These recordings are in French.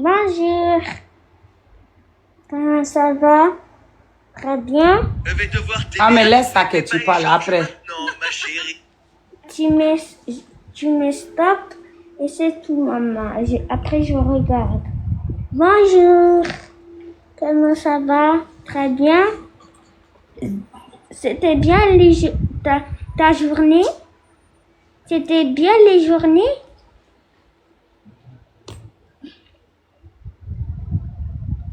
Bonjour. Comment ça va? Très bien. Ah, mais laisse ça que tu parles après. Non, ma chérie. Tu me stoppes et c'est tout, maman. Après, je regarde. Bonjour. Comment ça va? Très bien. C'était bien ta journée? C'était bien les journées?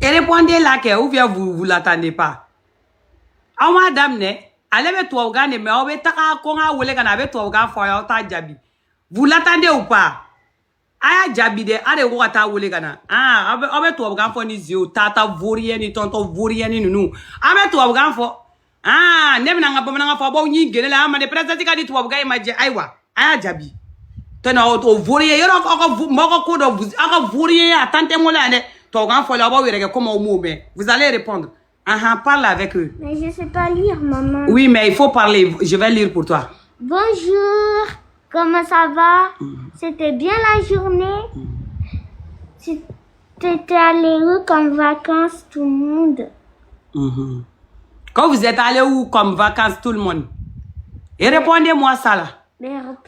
Et répondez là que ou bien vous l'attendez pas. Ah, madame, allez avec toi au gars, mais on va avec toi au gars, jabi. Vous l'attendez ou pas? Aya jabi de, allez ou ata wole gana. Ah, avec toi au gars, ni zio, tata vourien ni tonton vourien ni nous. Avec toi au gars, ah, n'aimant pas mon enfant, bon, ni gueule là, mais de présenter qu'à dit toi au gars, il m'a dit, aïwa, aya jabi. Tenez, au vourien, il y a encore coup de vous, encore vourien, attendez-moi là, vous allez répondre. Parle avec eux. Mais je ne sais pas lire, maman. Oui, mais il faut parler. Je vais lire pour toi. Bonjour. Comment ça va? C'était bien la journée? T'étais allé où comme vacances, tout le monde? Quand vous êtes allé où comme vacances, tout le monde? Et répondez-moi ça là.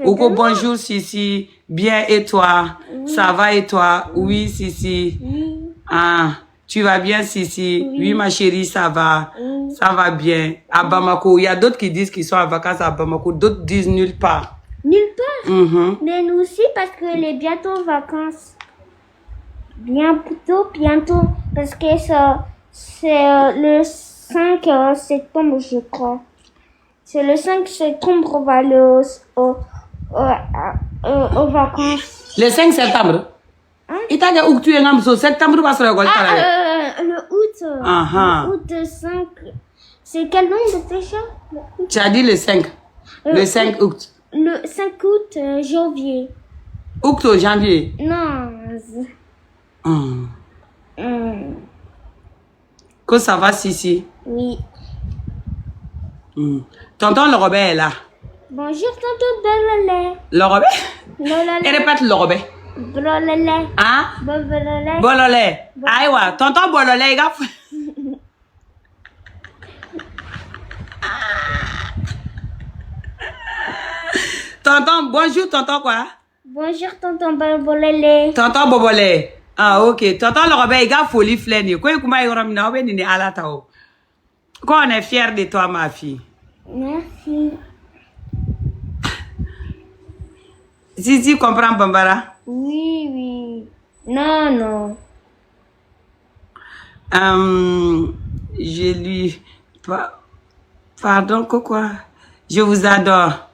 Ou bonjour, Sissi. Bien, et toi? Oui. Ça va, et toi? Oui, Sissi. Oui. Ah, tu vas bien, Sissi? Oui. Oui, ma chérie, ça va. Oui. Ça va bien. À Bamako, il y a d'autres qui disent qu'ils sont en vacances à Bamako. D'autres disent nulle part. Nulle part? Mais nous aussi, parce qu'il est bientôt en vacances. Bientôt. Parce que c'est le 5 septembre, je crois. C'est le 5 septembre, on va aller aux vacances. Le 5 septembre? Hein? Il t'a dit où tu es en septembre, va se regarder. Le août. Le août 5. C'est quel nombre déjà? Tu as dit le 5. Le 5 août. Le 5 août, janvier. Août ou janvier? Non. Que ça va, Sissi? Oui. Tonton le Robert est là. Bonjour, tonton Bololé. Le Robert? Bololé. Et répète le Robert. Bololé. Hein? Bololé. Bololé. Aïwa, tonton Bololé, il a Tonton, bonjour, tonton quoi? Bonjour, tonton Bololé. Tonton Bobolé. Ah, ok. Tonton le Robert, il a folie flène. Quoi, comment il a mis on est à la tao. Quoi, on est fiers de toi, ma fille. Merci. Si, comprends, Bambara? Oui. Non. Je lui... Pardon, quoi? Je vous adore.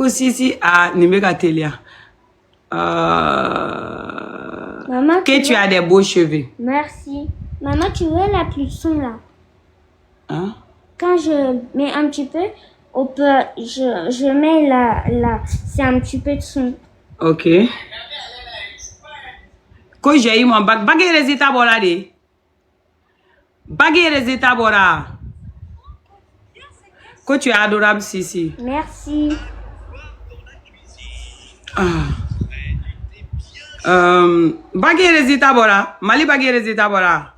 Sisi à Nimega Telia. Maman, que tu as des beaux cheveux. Merci. Maman, tu vois la cuisson là? Hein? Quand je mets un petit peu, je mets là. C'est un petit peu de son. Ok. Quand j'ai eu mon bac, bagay résultat bora de. Bagay résultat bora. Que tu es adorable, Sisi. Merci. Bagay résultat bora. Mali bagay résultat bora.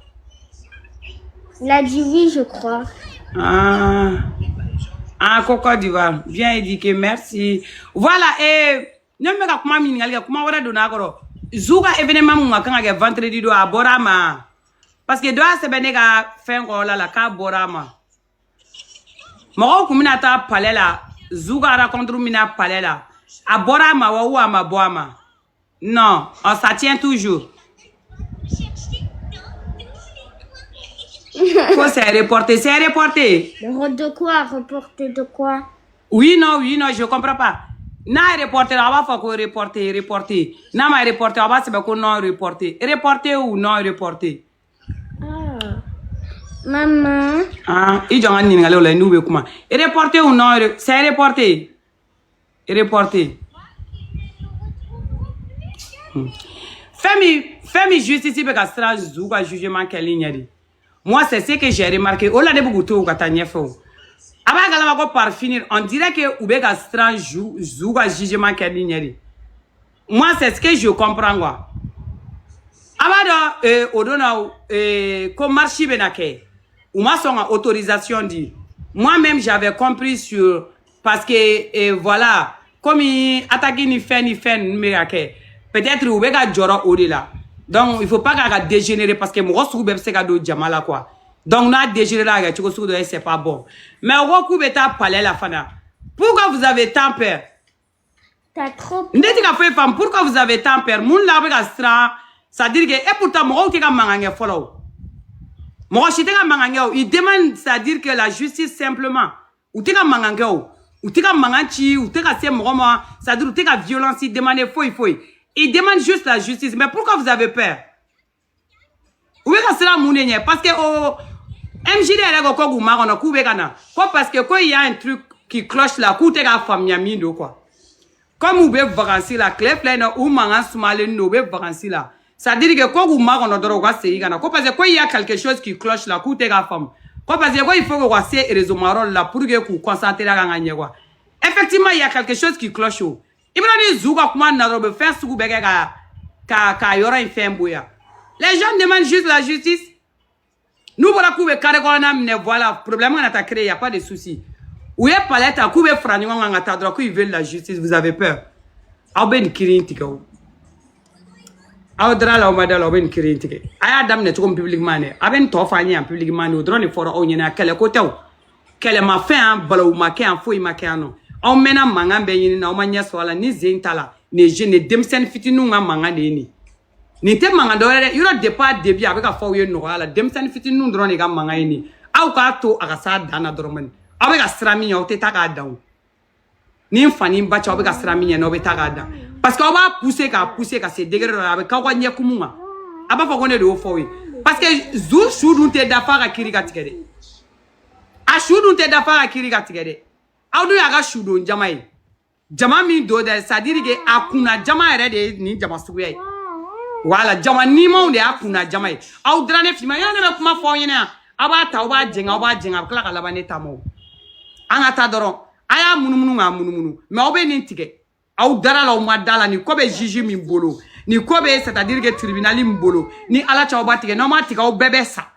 Il a dit oui, je crois. Côte d'Ivoire. Bien éduqué, merci. Voilà, et nous me comment mingali comment wara donagoro. Zuga événement mo kan ga vendredi do a borama. Parce que doa se benega fin ko la ka borama. Mo ko mina ta palela. Zuga raconte mina palela. A borama ou a ma boama. Non, on ça tient toujours. Quoi, c'est reporté? De quoi? Reporter de quoi? Oui, non, je comprends pas. Na reporter, on va faire quoi reporter. Na ma reporter, on va se faire quoi non reporter. Reporter ou non reporter? Maman. Il y a un niveau là, nous comment? Reporter ou non? C'est reporter. Fais-moi justice parce que ça joue à jugement quelle ligne. Moi, c'est ce que j'ai remarqué. On l'a dit beaucoup de temps. Avant par finir, on dirait que Oubega Strand joue à jugement quelle ligne. Moi, c'est ce que je comprends, quoi. Abada, odona, comme marché benake, ou ma son autorisation dit. Moi-même, j'avais compris sur, parce que, voilà, comme il attaque ni fait, peut-être, ou bega jora au-delà. Donc, il faut pas qu'elle dégénérer, parce que moi, je suis pas do jamala, quoi. Donc, on a dégénéré, c'est pas bon. Mais, au coup, beta palais la fana. Pourquoi vous avez tant peur? T'as trop peur. Pourquoi vous avez tant peur? Moun la bega stra. C'est-à-dire que, et pourtant, moi, qui est mangangé follow. Moi, je suis mangangé. Il demande, c'est-à-dire que la justice simplement. Ou t'es mangangé. Ou t'es manganchi. Ou t'es c'est moi. C'est-à-dire, ou t'es violence. Il demande faut. Il demande juste la justice. Mais pourquoi vous avez peur? Où est-ce que cela mounenye? Parce que, oh, MJD est là, quoi, ou marron, quoi, parce que, quoi, il y a un truc qui cloche là, quoi, t'es la femme, yamindo, quoi. Comme vous avez vacances là, clef là, ou mangan soumalen, nous avez vacances là. Ça dit que quoi vous marre on a droit c'est igana. Quoi parce que quoi il y a quelque chose qui cloche là, coûte la femme. Quoi parce que quoi il faut que vous c'est réseau marron là pour que vous concentrer la gagne quoi. Effectivement il y a quelque chose qui cloche. Il me dit zouga comment na robe faire sous bega ka yora une femme boya. Les gens demandent juste la justice. Nous voilà couper carré qu'on a mais voilà problème on a créé il y a pas de souci. Où est palette à couper franc on a ta droit qu'ils veulent la justice vous avez peur. Ah ben kirin tikao. Audra la madala ben kirintique aya damne to publiquement ne aben to fanya publiquement ne drone for o nyina kele ko taw kele ma fe an balaw ma ke an foi ma ke ano on mena manga be yin na o manya so ala ni zentala ne je ne demsen fitinu nga manga ne ni te manga do re yoro départ début avec ka fo ye no ala demsen fitinu drone ga manga ni aw ka to aga sa dana dorman avec ka strami o te taka daw ni fani bacha avec ka strami no be taka daw. Parce qu'on va pousser qu'à se dégrader avec quand on y a comment aba fa connait de au fond parce que zou choudou te dafa ka kirika tigede a choudou te dafa ka kirika tigede awdu ya ga choudou jamai jama mi do de ça dire que akuna jama ere de ni jama suye wala jama ni mo de akuna jamai aw drane fi ma yana kuma fo yina aba ta oba jenga kala kala bane tamo anga ta doron aya munumunu mais obe ni tigede aw dara la o madala ni ko be jiji min bolo ni ko be c'est-à-dire que tribunal min bolo ni ala cha obatige no matika o bebe sa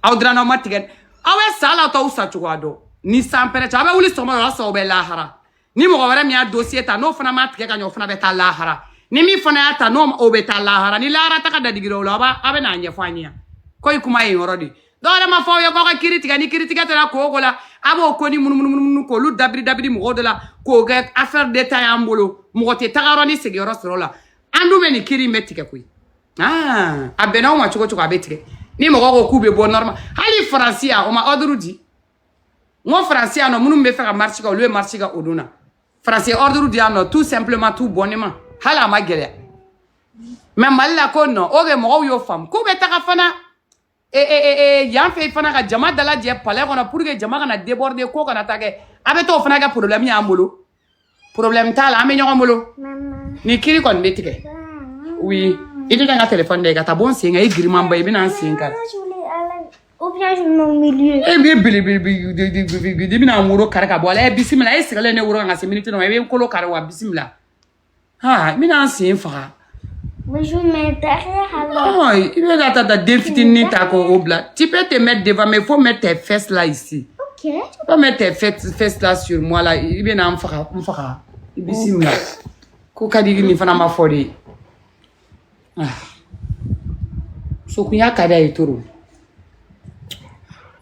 aw dara no matige awe sala to usa chuado ni sampere cha be wuli somo la so be lahara ni mo wara mi a dossier ta no fana matige ka nyo fana be ta lahara ni mi fana ta no o be ta lahara ni lahara ta ka dadigiro la ba abe na anye fanya ko ikuma yin orodi dole ma fo yo ko ka kritika ni kritika ta ko gola abo ko ni mun ko lu dabri mo de la ko ga affaire d'état yambolo mo te tagaro ni segiro soro la andu be ni kiri metike kuy abena o ma choko abetike ni mo ko kube bo normal hali francia o ma ordre di mo francia no munum be faire marché ko le marché ga oduna francia ordre di ano tout simplement tout bonnement hala ma gele même mal la ko no o ge mo yo fam ko be taka fana yan fe fana ka jama dala je palais kono pour que jama kana déborder ko kana take abeto fana ga problème ya mbolo problème tala ame nyoko mbolo ni kiri kon betike oui il est dans le téléphone de gata bon singa igriman bay bina singa ou bien je me milieu bili bina muro karaka bola bismillah esgale ne wuro ngase minute no e ko lo karwa bismillah mina sin fa. Mais je mets derrière alors. Il va t'attendre d'infini ta obla. Tu peux te mettre devant, mais il faut mettre tes fesses là ici. Ok. Tu peux pas mettre tes fesses là sur moi là. Il vient en faire. Il bissim là. Kokadi ni fana ma fodi. So kunya kada ituru.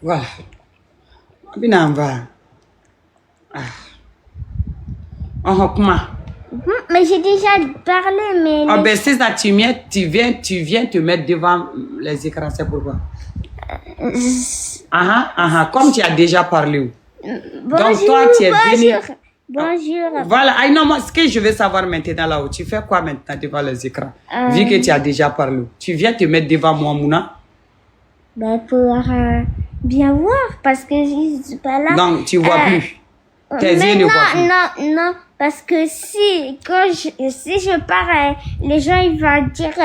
Voilà. Bina va. Comment? Mais j'ai déjà parlé, mais... Ah ben c'est ça, tu viens te mettre devant les écrans, c'est pourquoi. Comme tu as déjà parlé. Bonjour, donc toi tu es venu... Bonjour. Voilà, non, moi, ce que je veux savoir maintenant là, tu fais quoi maintenant devant les écrans? Vu que tu as déjà parlé. Tu viens te mettre devant moi, Mouna? Ben pour bien voir, parce que je suis pas là. Donc tu vois plus. Tes yeux ne voient plus. Non, parce que si je pars, les gens ils vont dire si,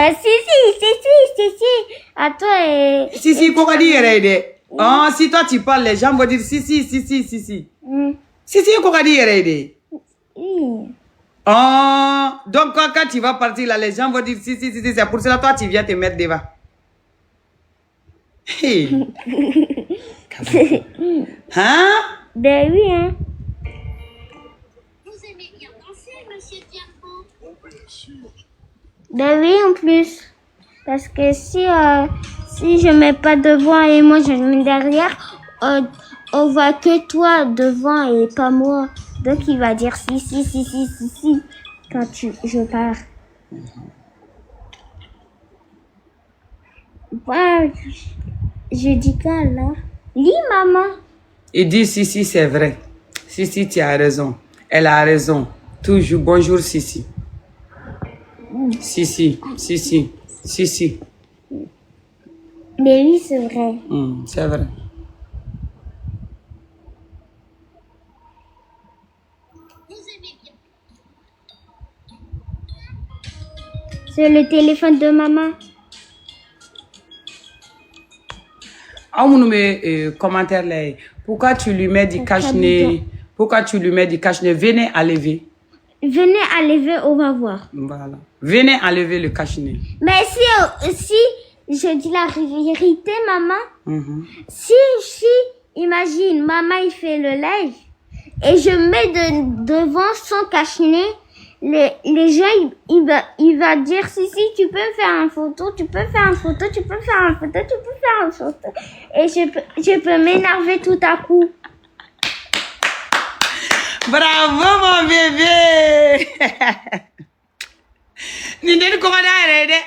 à toi et... Si, quoi dire, si toi tu parles, les gens vont dire si. Si, quoi dire, Oh, donc quand tu vas partir là, les gens vont dire si, c'est pour cela toi tu viens te mettre devant. Hey. Hein? Ben oui, hein. Vous aimez bien danser, monsieur Diambo? Ben oui, en plus. Parce que si je mets pas devant et moi je mets derrière, on voit que toi devant et pas moi. Donc il va dire si quand je pars. Ouais, je dis quoi là? Lis maman. Il dit si, c'est vrai. Si, tu as raison. Elle a raison. Toujours bonjour Si. Si. Mais oui, c'est vrai. C'est vrai. Vous aimez bien. C'est le téléphone de maman. Ah, mon commentaire là. Pourquoi tu lui mets du cache-nez? Pourquoi tu lui mets du cache-nez? Venez enlever. Venez enlever, on va voir. Voilà. Venez enlever le cache-nez. Mais si je dis la vérité, maman, si, imagine, maman, il fait le live, et je mets devant son cache-nez, les gens, il va dire, si, tu peux faire une photo, tu peux faire une photo. Et je peux m'énerver tout à coup. Bravo, mon bébé! Nindeni komada erede.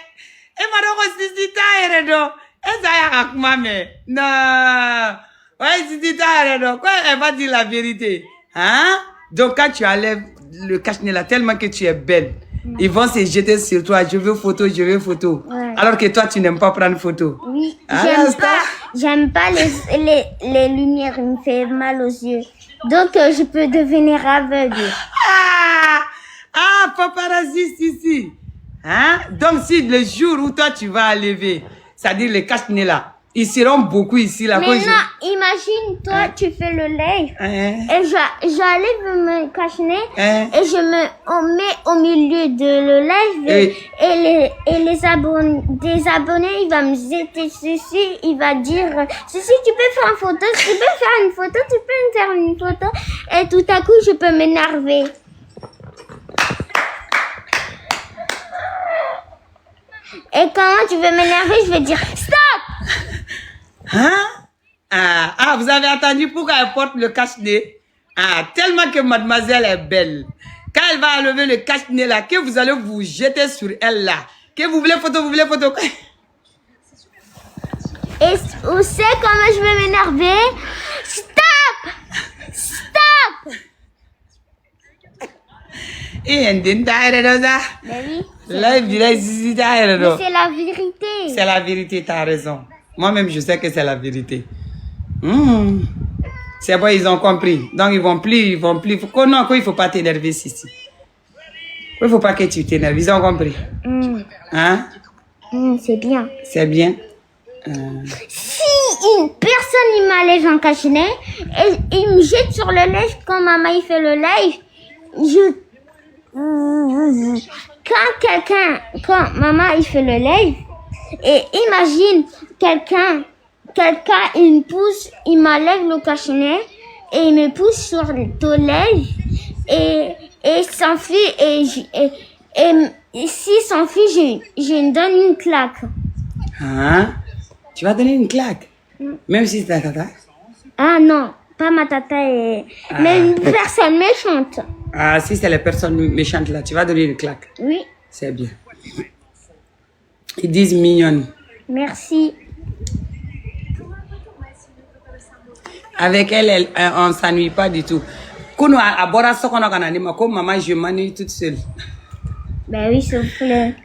E madoko sisita eredo. E zaya akmame. Non. Ouais, sisita eredo. Quoi, elle va dire la vérité. Hein? Donc, quand tu enlèves le cache-nez là, tellement que tu es belle, ils vont se jeter sur toi. Je veux photo. Ouais. Alors que toi, tu n'aimes pas prendre photo. Oui, Ah, j'aime pas les lumières, il me fait mal aux yeux. Donc, je peux devenir aveugle. Paparazzi, si. Hein? Donc, si le jour où toi, tu vas enlever, c'est-à-dire les cache-nez là, ils seront beaucoup ici là. Mais non, imagine, toi, tu fais le live, et j'enlève mon cache-nez, et on met au milieu de le live, et les abonnés, il va me jeter ceci, il va dire, ceci, tu peux faire une photo, tu peux me faire une photo, et tout à coup, je peux m'énerver. Et quand tu veux m'énerver, je vais dire stop! Hein? Vous avez entendu pourquoi elle porte le cache-nez? Tellement que mademoiselle est belle. Quand elle va enlever le cache-nez là, que vous allez vous jeter sur elle là. Que vous voulez photo. Et vous savez comment je vais m'énerver? Stop! Et Ben oui. là, il dirait si, Mais c'est la vérité. c'est la vérité, t'as raison. Moi-même, je sais que c'est la vérité. C'est bon, ils ont compris. Donc, ils vont plus. Non, il faut pas t'énerver, Sissi. Il faut pas que tu t'énerves. Ils ont compris. Hein? C'est bien. C'est bien. Si une personne il m'enlève un cache-nez et il me jette sur le live quand maman il fait le live, quand maman il fait le live, et imagine quelqu'un il me pousse, il m'enlève le cache-nez et il me pousse sur le live et s'enfuit et s'il s'enfuit, je lui donne une claque. Hein? Tu vas donner une claque? Même si c'est ta tata? Ah non, pas ma tata, mais une personne méchante. Si c'est les personnes méchantes là, tu vas donner une claque. Oui. C'est bien. Ils disent mignonne. Merci. Avec elle, on ne s'ennuie pas du tout. Quand on a bora sokona kanani ma comme maman je m'ennuie toute seule. Ben oui, s'il vous plaît.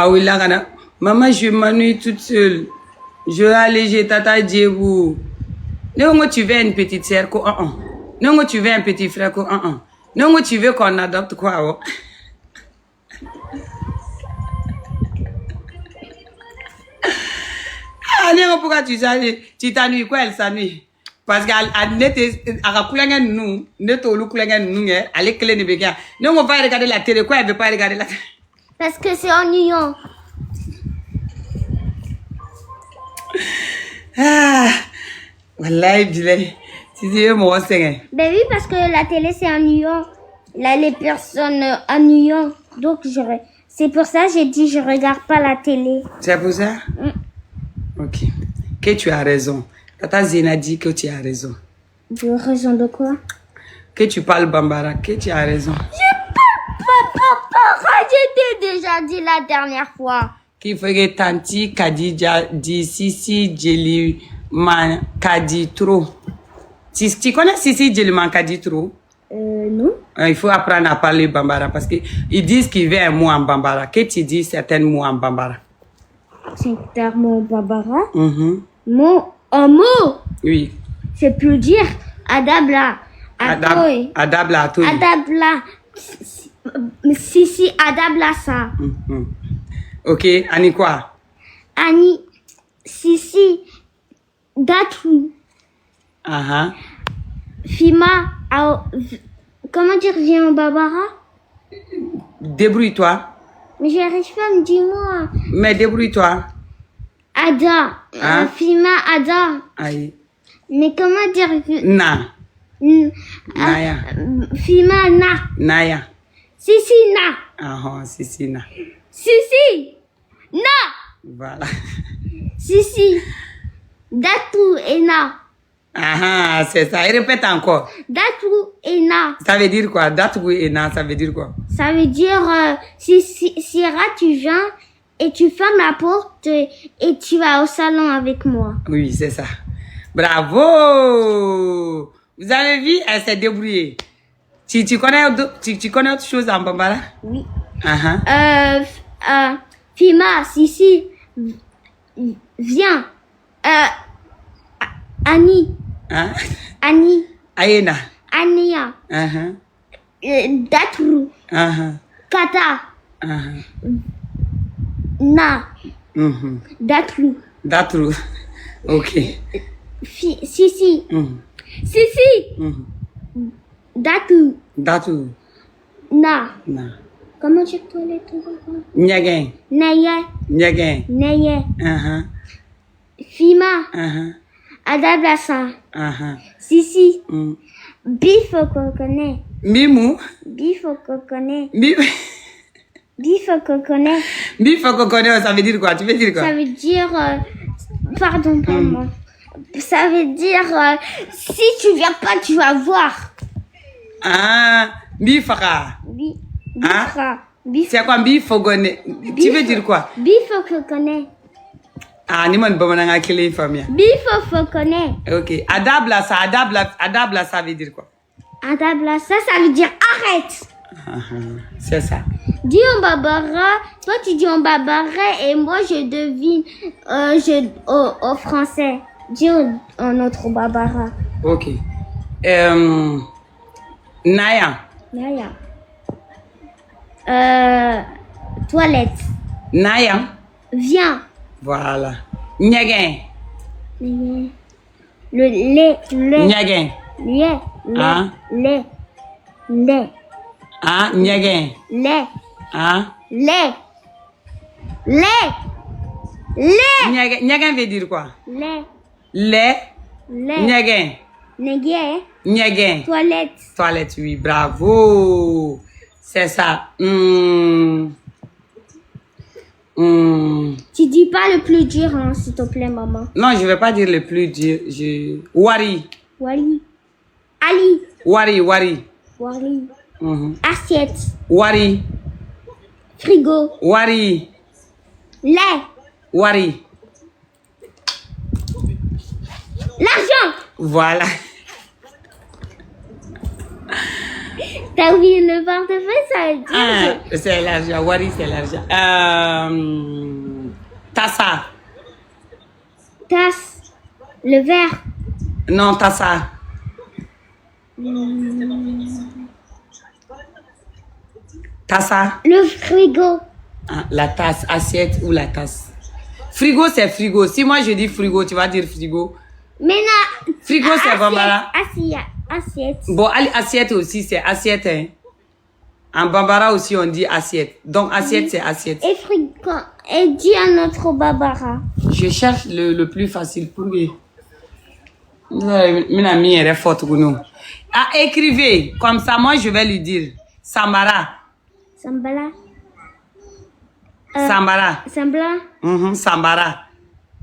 Oui là kana. Maman je m'ennuie toute seule. Je vais alléger tata Djebou. Non, tu veux une petite sœur quoi? Non, tu veux un petit frère quoi? Non, tu veux qu'on adopte quoi? Pourquoi tu t'ennuies? Quoi, elle s'ennuie? Parce qu'à nous, elle est clé de béguin. Non, on va pas regarder la télé. Quoi, elle veut pas regarder la télé? Parce que c'est ennuyant. Ah, wallahi, Bilay. Si tu veux, moi, c'est. Ben oui, parce que la télé, c'est ennuyant. Là, les personnes ennuyant. Donc, c'est pour ça que j'ai dit je regarde pas la télé. C'est pour ça? Ok. Que tu as raison. Tata Zena dit que tu as raison. De raison de quoi? Que tu parles Bambara, que tu as raison. Papa, je t'ai déjà dit la dernière fois. Qu'il faut que Tanti Kadija dit Sisi Djeli Man Kadi trop. Tu connais Sisi Djeli Man Kadi trop? Non. Il faut apprendre à parler Bambara parce qu'ils disent qu'il veut un mot en Bambara. Que tu dis certains mots en Bambara? C'est mot Bambara? Mm-hmm. Un mot? Oui. C'est plus dire Adabla. Atoy. Adabla Atoy. Adabla. Sisi Adabla ça. Mm-hmm. Ok, Ani quoi? Ani. Sisi. Datou. Fima. Comment dire viens en Bambara? Débrouille-toi. Mais j'arrive pas, dis-moi. Mais débrouille-toi. Ada. Hein? Fima Ada. Aïe. Mais comment dire? Na. Naya. Fima Na. Naya. Sisi Na. Ah, Sisi Na. Sisi Na. Voilà. Sisi. Datou et Na. Ah, c'est ça. Et répète encore. Datou et Na. Ça veut dire quoi? Datou et Na, ça veut dire quoi? Ça veut dire Sierra, tu viens et tu fermes la porte et tu vas au salon avec moi. Oui, c'est ça. Bravo! Vous avez vu, elle s'est débrouillée. Tu connais autre chose en Bambara? Oui. Uh-huh. Fima, Sisi, viens. Annie. Hein? Annie. Aïna. Ania. Uh-huh. Datrou. Uh-huh. Kata. Uh-huh. Na. Mm-hmm. Datrou. Datrou. Ok. Sisi. Mm-hmm. Sisi. Mm-hmm. Datrou. Datrou. Na. Na. Comment dire toilette? Nyagain. Neye. Nyagain. Neye. Uh-huh. Fima. Uh-huh. Adablasa. Uh-huh. Sisi. Mm. Bif au coconnet. Mimou. Bif au coconnet. Bif au coconnet. Bif au coconnet, ça veut dire quoi? Tu veux dire quoi? Ça veut dire... pardon, pardon. Ça veut dire... si tu viens pas, tu vas voir. Ah, bifara. Bifra. C'est quoi bifogoné? Tu veux dire quoi? Bif au coconnet. Ah, ni mon bamananga kele famille. Bif au coconnet. Ok. Adabla, ça veut dire quoi? Adablasa, ça veut dire arrête. C'est ça. Dis en Bambara, toi tu dis en Bambara et moi je devine au français. Dis en autre Bambara. Ok. Naya. Naya. Toilette. Naya. Viens. Voilà. Nyagain. Le lait. Nyagain. Lait. Hein? Lait. Lait. Ah, nyagain. Lait. Ah. Lait. Lait. Lait. Nyagain veut dire quoi? Lait. Lait. Lait. Nyagain. Négué. Nyagain. Toilette. Toilette, oui. Bravo. C'est ça. Tu dis pas le plus dur, hein, s'il te plaît, maman. Non, je vais pas dire le plus dur. Wari. Wali. Ali. Wari. Wali. Assiette. Wari. Frigo. Wari. Lait. Wari. L'argent. Voilà. T'as oublié le portefeuille, ça veut dire. Ah, c'est l'argent. Wari, c'est l'argent. Tassa. Tasse. Le verre. Non, tassa. Tassa. Le frigo. Ah, la tasse, assiette ou la tasse. Frigo, c'est frigo. Si moi je dis frigo, tu vas dire frigo. Mais là, Frigo, c'est Bambara. Assiette. Bon, assiette aussi, c'est assiette. Hein. En Bambara aussi, on dit assiette. Donc, assiette, c'est assiette. Et frigo. Et dis un autre Bambara. Je cherche le plus facile pour lui. Mon amie est forte pour nous. Ah, écrivez. Comme ça, moi, je vais lui dire. Sambara. Sambala. Sambara. Sambala. Sambara.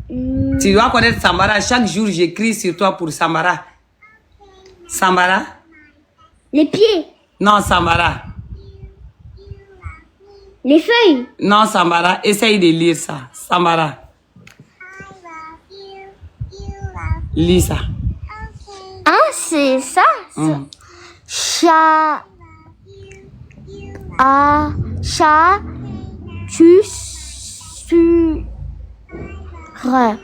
Tu dois connaître Sambara. Chaque jour, j'écris sur toi pour Sambara. Sambara. Les pieds. Non, Sambara. Les feuilles. Non, Sambara. Essaye de lire ça. Sambara. Lis ça. Ah, c'est ça. Chat. Ah, chat. Tu. Ça.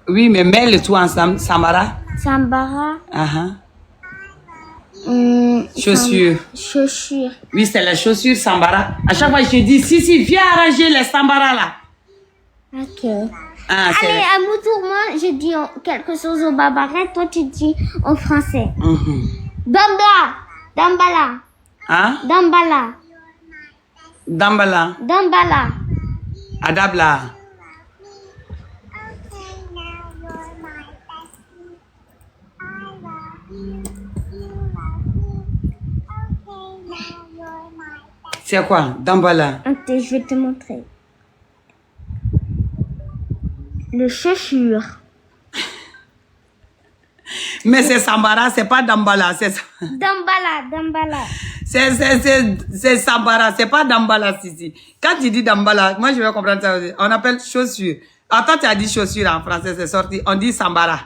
Oui, mais mets le tout ensemble. Sambara. Sambara. Chaussures. Chaussures. Oui, c'est les chaussures Sambara. À chaque fois, je te dis, si, viens arranger les Sambara là. Ok. Ah, allez, à mon tour, moi, je dis quelque chose au Bambara, toi, tu dis en français. Dambala. Dambala. Hein? Dambala. Dambala. Dambala. Adabla. C'est quoi? Dambala. Attends, je vais te montrer. Le chaussure. Mais c'est Sambara, c'est pas Dambala. C'est Dambala, Dambala. C'est Sambara, c'est pas Dambala, si. Quand tu dis Dambala, moi je vais comprendre ça aussi. On appelle chaussure. Attends, tu as dit chaussure en français, c'est sorti. On dit Sambara.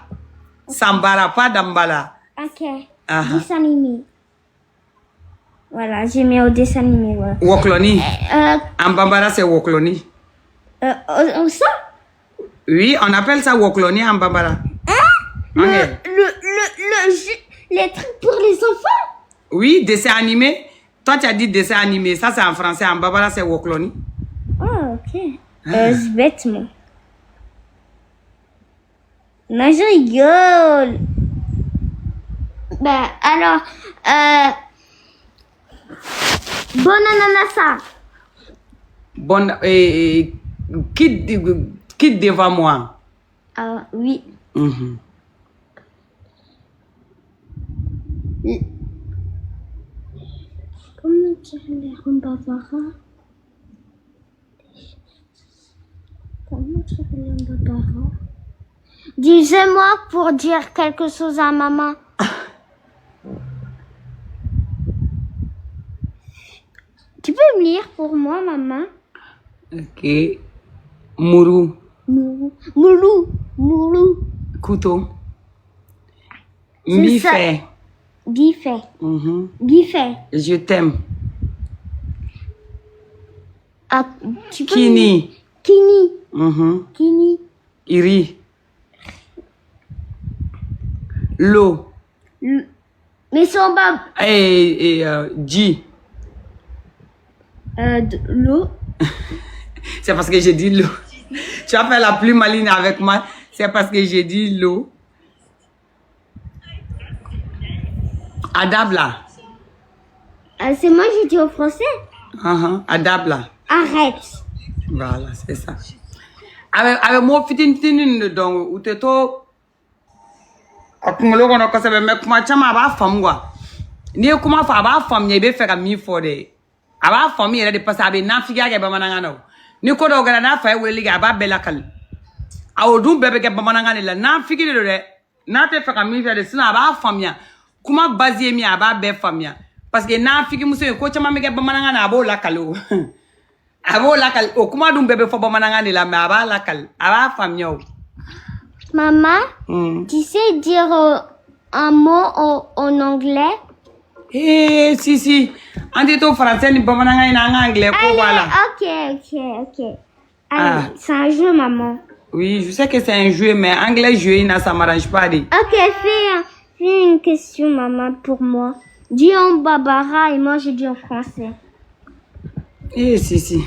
Sambara, pas Dambala. Ok. Dessin animé. Voilà, j'ai mis au dessin animé. Voilà. Wokloni. En Bambara, c'est Wokloni. Ça? Oui, on appelle ça Wokloni en Bambara. Les trucs pour les enfants? Oui, dessin animé. Toi, tu as dit dessin animé. Ça, c'est en français. En Bambara, c'est Wokloni. Oh, ok. C'est bêtement. Non, je rigole. Ben, alors, bon ananas. Bon, quitte devant moi. Ah, oui. Comment dire les Bambara? Comment dire les Bambara? Disez-moi pour dire quelque chose à maman. Tu peux me lire pour moi, maman? Ok. Mourou. Moulou. Couteau. Mifé. Bifé. Bifé. Je t'aime. Ah, tu peux Kini. Kini. Kini. Iri. L'eau. Mais son bab. Ji. L'eau. C'est parce que j'ai dit l'eau. Tu as fait la plus maligne avec moi. C'est parce que j'ai dit l'eau. Adabla. C'est moi j'ai dit au français. Adabla. Arrête. Voilà, c'est ça. Avec moi, fitin donc, ou te to. Akungolo kono ko sebe me kuma chama ba fam wa. Ni kuma fa ba fam nye be fe ka mi for de. Aba fam yere de passe abe na figa ke ba mananga no. Ni ko do gara na fa weli ga ba belakal. Awodun bebe ke ba mananga la na figi de de. Na te fe ka mi fe de sina ba fam ya. Kuma bazie mi aba be fam ya. Parce que na figi muso ko chama me ke ba mananga na abo lakalo. Abo lakal o kuma dum bebe fo ba mananga la me aba lakal. Aba fam ya. Maman, tu sais dire un mot en anglais? Si. On dit au français, ni bamananga en anglais. Voilà. Ok. Allez, c'est un jeu, maman. Oui, je sais que c'est un jeu, mais anglais jouer, ça m'arrange pas. Ok, fais une question, maman, pour moi. Dis en Bambara et moi je dis en français. Si.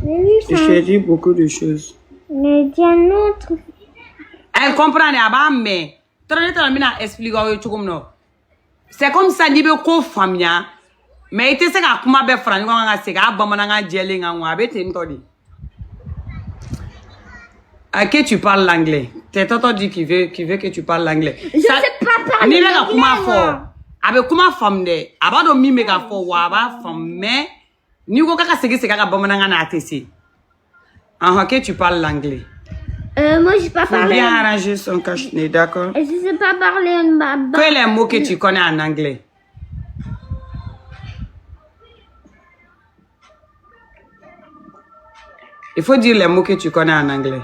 Mais oui, je dis beaucoup de choses. Mais dis un autre. Elle comprend, mais c'est comme ça, il y a des familles. Mais il y a des familles. À qui tu parles l'anglais? T'es dit qu'il veut que tu parles l'anglais. Je sais pas parler l'anglais, moi. Avec comment femme de? Abado mi mega fo waba femme mais ni ko kaka segi sega bamananga na atesi. Ah ok tu parles l'anglais. Moi je sais pas parler. Bien arranger son cache-nez, d'accord? Je sais pas parler Quels les mots que tu connais en anglais? Il faut dire les mots que tu connais en anglais.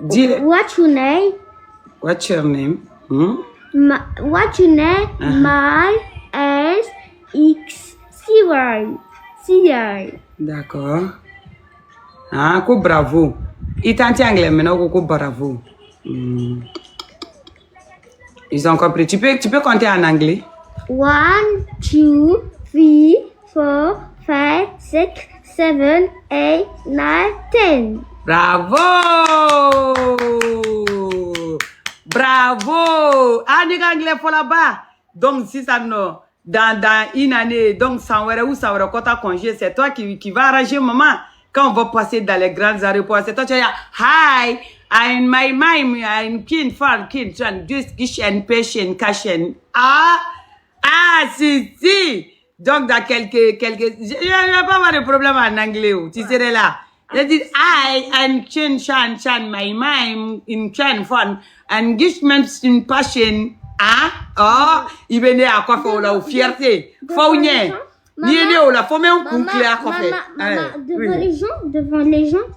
Dis. What's your name? What's your name? What's your name? My S X C-Y. D'accord. Ah, quoi bravo. Il t'entend anglais maintenant, quoi bravo. Ils ont compris. Tu peux compter en anglais? 1, 2, 3, 4, 5, 6, 7, 8, 9, 10. Bravo! Bravo! Ah, les anglais pour là-bas. Donc, si ça non, dans une année, donc, ça ou quand t'as congé, c'est toi qui va arranger maman. Quand on va passer dans les grands aéroports, c'est toi qui vas dire, hi, I'm my mime, I'm kin, fan, kin, tran, just kishen, passion, cashen. Ah, si. Donc, dans quelques, je vais pas avoir de problème en anglais, tu serais là. Je dis, I, and chan, my mime, in chan, fun, and gishman, in passion. Ah, il venait à quoi faire la fierté. Faut n'y. Ni est là, la faut même boucler à quoi faire. Devant les gens.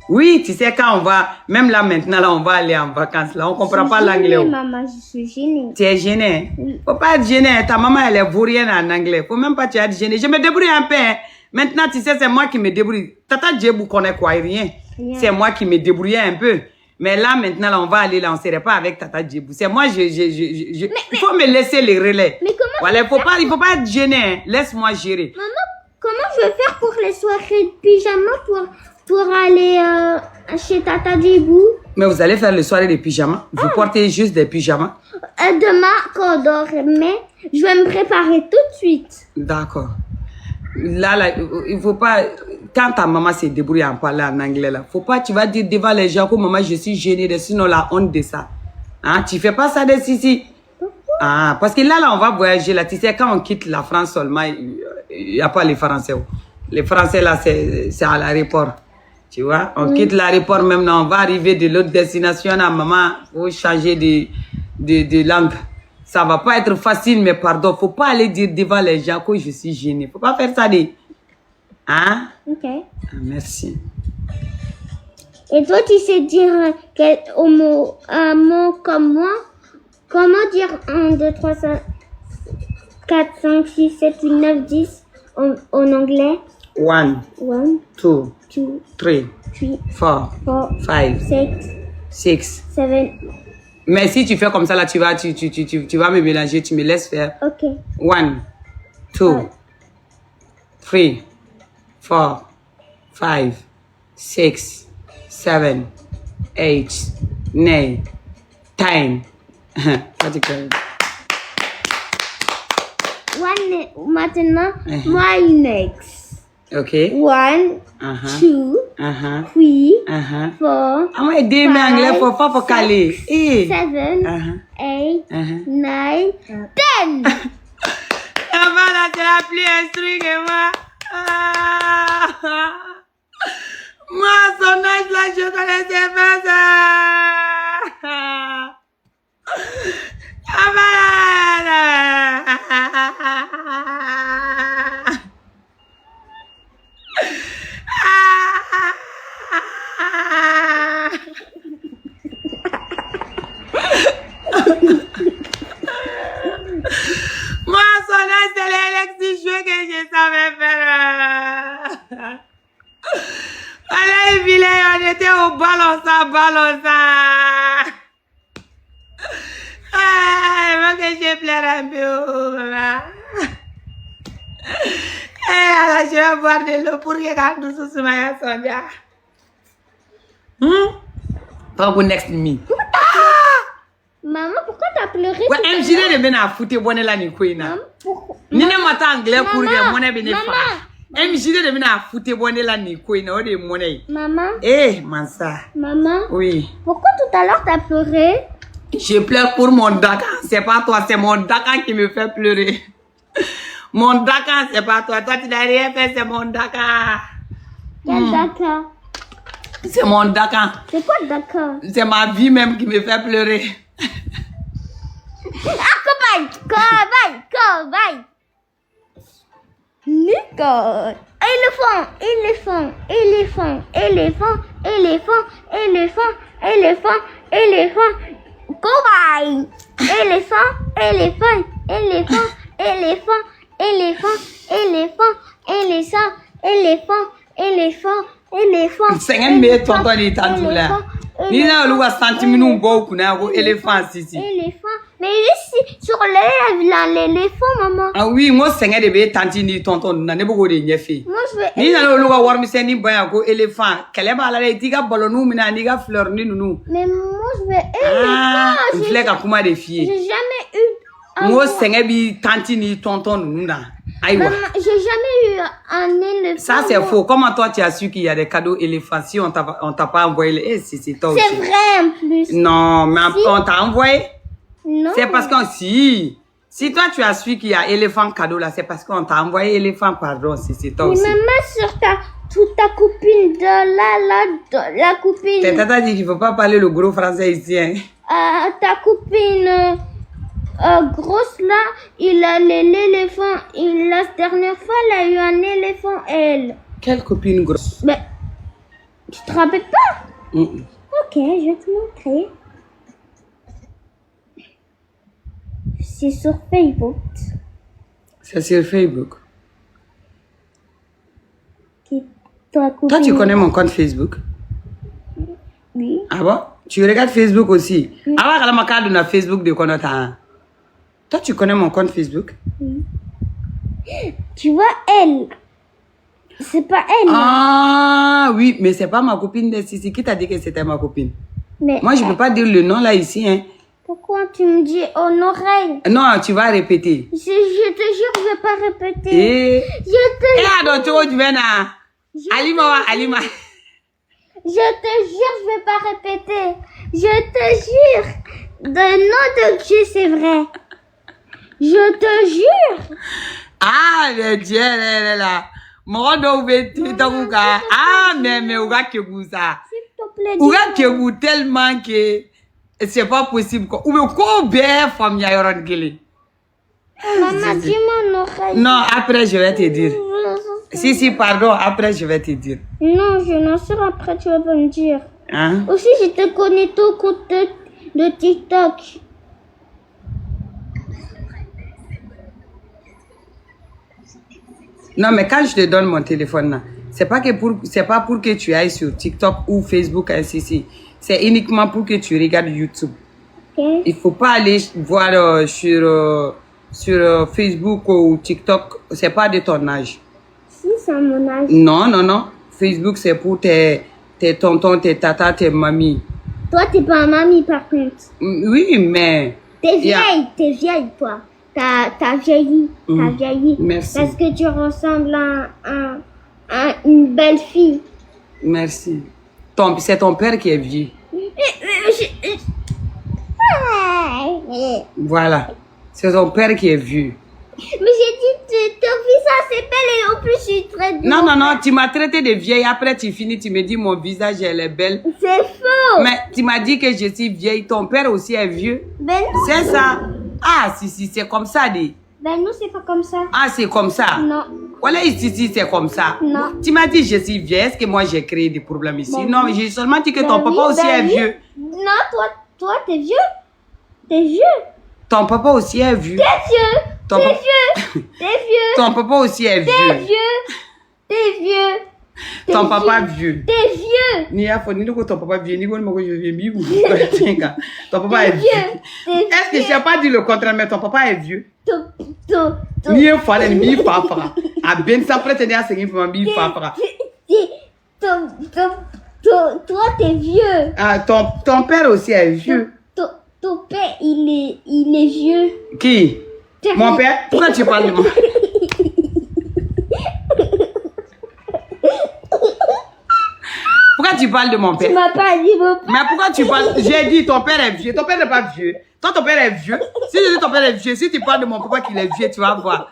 Oui, tu sais quand on va, même là maintenant, là, on va aller en vacances, là, on comprend pas l'anglais. Maman, je suis gênée. Tu es gênée? Faut pas être gênée, ta maman, elle est vaurienne en anglais. Faut même pas être gênée. Je me débrouille un peu, hein. Maintenant, tu sais, c'est moi qui me débrouille. Tata Djebou connaît quoi, rien. C'est moi qui me débrouille un peu. Mais là, maintenant, là, on va aller, là, on serait pas avec Tata Djebou. C'est moi, il faut me laisser les relais. Mais comment? Voilà, il faut pas être gêné, hein. Laisse-moi gérer. Maman, comment je vais faire pour les soirées de pyjama pour aller chez Tata Djebou? Mais vous allez faire les soirées de pyjama? Vous portez juste des pyjamas? Demain, quand on dort, mais je vais me préparer tout de suite. D'accord. Là, il faut pas, quand ta maman se débrouille en parler en anglais, là, faut pas, tu vas dire devant les gens que maman, je suis gênée de, sinon la honte de ça. Hein, tu fais pas ça de ici. Ah, parce que là, on va voyager, là, tu sais, quand on quitte la France seulement, il y a pas les Français. Les Français, là, c'est à l'aéroport. Tu vois, on quitte l'aéroport, même là, on va arriver de l'autre destination, là, maman, faut changer de langue. Ça va pas être facile, mais pardon, faut pas aller dire devant les gens que je suis gênée. Faut pas faire ça Hein? Ok. Ah, merci. Et toi, tu sais dire un mot comme moi? Comment dire 1, 2, 3, 4, 5, 6, 7, 8, 9, 10 en anglais? 1, 2, 3, 4, 5, 6, 7. Mais si tu fais comme ça, là, tu vas me mélanger, tu me laisses faire. Ok. 1, 2, 3, 4, 5, 6, 7, 8, 9, 10. Maintenant, my next. Ok. 1, 2, 3, 4, Ah, moi, aider mes anglais pour pas pour caler. 7, 8, 9, 10. Ah, voilà, tu l'as plus instruit que moi. Moi, son âge là, je connaissais pas ça. Ah, voilà. Moi, son âge, c'est l'élection que je savais faire. Allez, vilain, on était au ballon ça. Ah, il faut que je pleure un peu, maman. alors, je vais boire de l'eau pour que quand nous sommes à Sonja. Pas pour next me. Maman, pourquoi t'as pleuré? Ouais, un gilet de ben à foutre bonne la ni queen. Ni ne m'attend anglais pour que mon ébé ne fasse. Un gilet de ben à foutre bonne la ni queen, oh de monnaie. Maman. Eh, Mansa. Maman. Oui. Pourquoi tout à l'heure t'as pleuré? Je pleure pour mon Dakar. C'est pas toi, c'est mon Dakar qui me fait pleurer. Mon Dakar, c'est pas toi. Toi, tu n'as rien fait, c'est mon Dakar. Quel Dakar? C'est mon Dakar. C'est quoi Dakar? C'est ma vie même qui me fait pleurer. Ah, cobaye. Nicole. Éléphant. Cobaye. Éléphant. C'est un meilleur tonton de tantou là. Ni là, on va sentir nous beaucoup na éléphant ici. Éléphant. Mais ici, sur l'éléphant, maman. Ah oui, moi c'est un de mes tanti ni tonton na ne beaucoup de nyefi. Moi, je veux... Ni là, on va voir mi c'est ni boya ko éléphant. Kele ba la itiga ballonu mina ni ga fleur ni nounou. Mais moi, je veux éléphant. Une fleur à kuma de filles. J'ai jamais eu... Moi c'est un bi tanti ni tonton nounou na. Aïwa. Maman, j'ai jamais eu un éléphant. Ça c'est faux. Comment toi tu as su qu'il y a des cadeaux éléphants si on t'a pas envoyé les... c'est toi aussi. C'est vrai en plus. Non, mais Si. on t'a envoyé. Non. C'est parce que si toi tu as su qu'il y a éléphant cadeau là, c'est parce qu'on t'a envoyé éléphant, pardon, c'est toi Mais aussi. maman, sur ta copine de la copine. T'as tata dit qu'il faut pas parler le gros français ici, hein. Ta copine grosse là, il a l'éléphant. La dernière fois, elle a eu un éléphant, elle. Quelle copine grosse? Mais tu te rappelles pas? Mm. Ok, je vais te montrer. C'est sur Facebook. C'est sur Facebook. Ta Toi, copine. tu connais mon compte Facebook? Oui. Ah bon? Tu regardes Facebook aussi? Ah ouais, ma carte de Facebook de Konota. Toi, tu connais mon compte Facebook? Tu vois, elle. C'est pas elle. Ah oui, mais c'est pas ma copine de Sissi. Qui t'a dit que c'était ma copine? Mais Moi, je peux pas dire le nom là ici, hein. pourquoi tu me dis en oreille? Non, tu vas répéter. Je te jure, je vais pas répéter. Et... Je te donc, tu viens là. Alima. Je te jure, je vais pas répéter. Je te jure. De nom de Dieu, c'est vrai. Je te jure. Ah, le Dieu, là. Mon nom est ah, mais, ouga que vous ça. S'il te plaît, Ouga que vous tellement que c'est pas possible. Ou bien, quoi, bien, femme, y'a yon gueule. maman, dis-moi en oreille. Non, après, je vais te dire. Si, pardon, après, je vais te dire. Non, je n'en sais après, tu vas me dire. Hein? Aussi, je te connais tout compte de TikTok. Non, mais quand je te donne mon téléphone, là, c'est pas pour que tu ailles sur TikTok ou Facebook, ainsi. C'est uniquement pour que tu regardes YouTube. Ok. Il faut pas aller voir sur Facebook ou TikTok. C'est pas de ton âge. Si, c'est à mon âge. Non. Facebook, c'est pour tes tontons, tes tatas, tes mamies. Toi, t'es pas ma mamie, par contre. Oui, mais... T'es vieille, toi. T'as vieilli. Merci. Parce que tu ressembles à une belle fille. Merci. C'est ton père qui est vieux. Voilà. C'est ton père qui est vieux. Mais j'ai dit, ton visage c'est belle et en plus je suis très douce. Non, tu m'as traité de vieille. Après, tu finis, tu me dis mon visage, elle est belle. C'est faux. Mais tu m'as dit que je suis vieille. Ton père aussi est vieux. Ben non. C'est ça. Ah, si, c'est comme ça, dit. Ben non, c'est pas comme ça. Ah, c'est comme ça. Non. Voilà, ici, c'est comme ça. Non. Tu m'as dit je suis vieille. Est-ce que moi, j'ai créé des problèmes ici? Ben Non, oui. j'ai seulement dit que Ben ton oui, papa aussi ben est oui. vieux. Non, toi, t'es vieux. T'es vieux. Ton papa aussi est vieux. T'es vieux. Ton T'es papa- vieux. T'es vieux. Ton papa aussi est T'es vieux. vieux. T'es vieux. T'es Ton vieux. papa vieux. T'es vieux. Ni à fond, ni de ton papa vieux, ni de moi je viens vivre. Ton papa est T'es vieux. vieux. T'es Est-ce que je n'ai pas dit le contraire, mais ton papa est vieux? vieux. Ni un fallait, ni papa. A bien ça prête à ce qu'il faut m'habiller papa. Toi, t'es vieux. Ah, ton père aussi est vieux. Ton père, il est vieux. Qui? Mon père? Pourquoi tu parles de moi? Pourquoi tu parles de mon père? Tu m'as pas dit mon père. Mais pourquoi tu parles? J'ai dit ton père est vieux. Ton père n'est pas vieux. Toi, ton père est vieux. Si je dis ton père est vieux, si tu parles de mon papa qu'il est vieux, tu vas voir.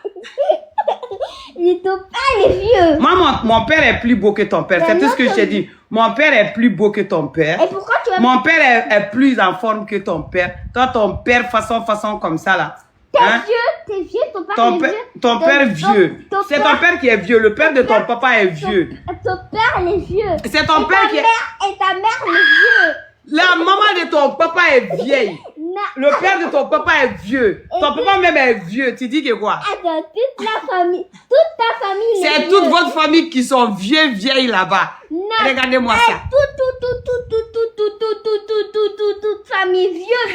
Ton père est vieux. Moi, mon père est plus beau que ton père. C'est tout ce que je t'ai dit. Mon père est plus beau que ton père. Et pourquoi tu vas... Mon père est plus en forme que ton père. Toi, ton père, façon comme ça, là. T'es vieux, ton père est vieux. Ton père vieux. C'est ton père qui est vieux. Le père de ton papa est vieux. Ton père est vieux. C'est ton père qui est... Et ta mère est vieux. La maman de ton papa est vieille. Le père de ton papa est vieux. Ton papa même est vieux. Tu dis que quoi? Attends, toute ta famille est C'est toute votre famille qui sont vieilles là-bas. Regardez-moi ça. Toute famille vieux.